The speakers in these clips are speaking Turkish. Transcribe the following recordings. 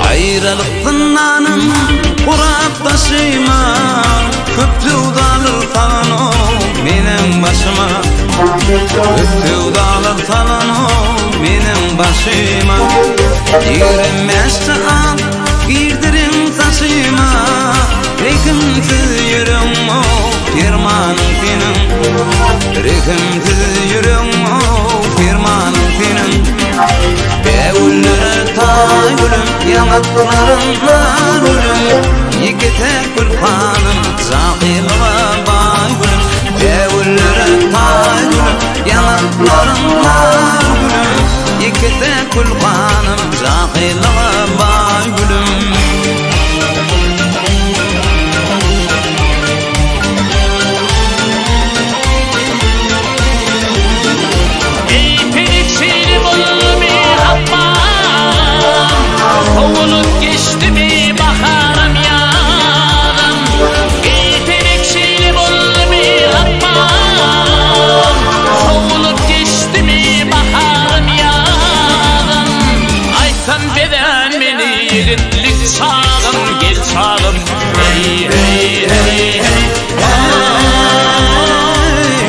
Ayrılıktın nanın kurak taşıyma, köptü udalır talan o benim başıma. Köptü udalır talan o benim başıma. 25 al girdirim taşıma, rekimsiz yürüm o firmanın senin. Rekimsiz yürüm o firmanın senin. Bevullere tay gülüm, yanaklarınlar gülüm, iki tek gülhanım, zahilime bay gülüm. Bevullere tay gülüm, yanaklarınlar gülüm, iki tek gülhanım, zahilime bay gülüm. Kovulup geçti mi baharım yarım, giytenekşili buldu bir atmam. Kovulup geçti mi baharım yarım, aytan beden beni yigitlik çağım, gel çağım. Hey hey hey hey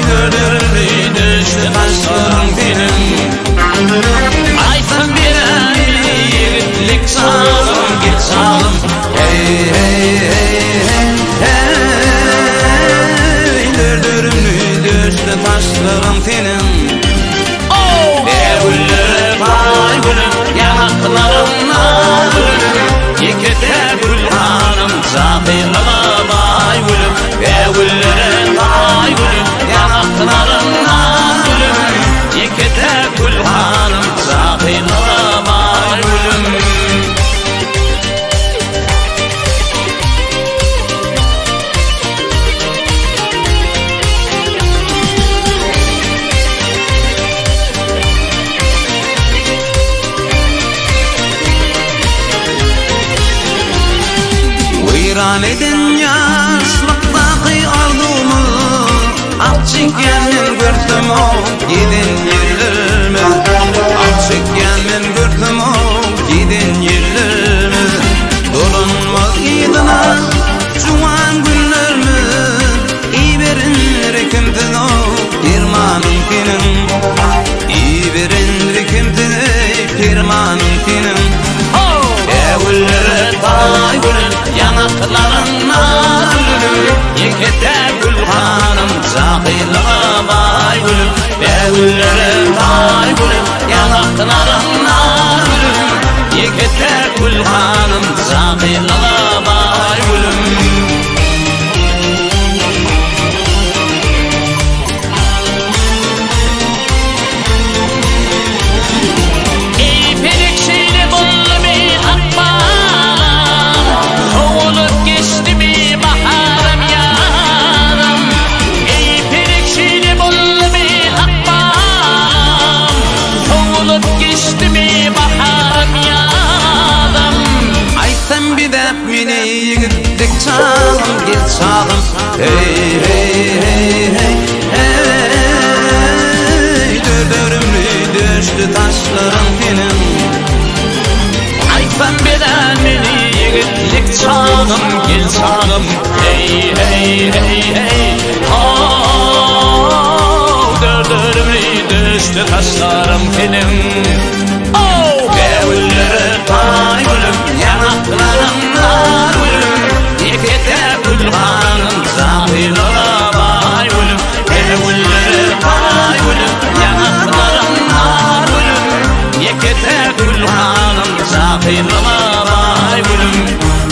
gördürümlü düştü taşlarım benim. Aytan beden sağım git sağım. Hey hey hey hey hey dördürümlü düştü taşlarım senin. Bevullere bay gülüm, yanaklarımla gülüm, iki de gülhanım, zahirlama bay gülüm. Bevullere bay gülüm, yanaklarımla gülüm, iki de gülhanım, zahirlama bay gülüm. Viran edin yaşlıktaki ardumu, ak çekkenmin gördüm o gidin yerlerimi. Ak çekkenmin gördüm o gidin yerlerimi. Dolunmaz idina cuman günlerimi, iyi verin rekimtin o firmanın senin. İyi verin rekimtin firmanın senin. Bevullere tay gülüm, yanaklarınla gülüm, iki de gülhanım, zahirlama bay gülüm. Bevullere tay gülüm, yanaklarınla gülüm, iki de gülhanım, zahirlama bay gülüm. Beni yigitlik çağım, gel çağım. Hey hey hey hey hey dördürümlü düştü taşlarım senin. Aytan beden beni yigitlik çağım, gel çağım. Hey hey hey hey dördürümlü düştü taşlarım senin. Bevullere tay gülüm, yanaklarımla gülüm, iki de gülhanım, zahirlama bay gülüm. Bevullere tay gülüm, yanaklarımla gülüm, iki de gülhanım, zahirlama bay gülüm.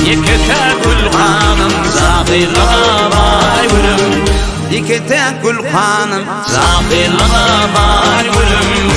İki de gülhanım, zahirlama bay gülüm. İki de gülhanım, zahirlama bay gülüm.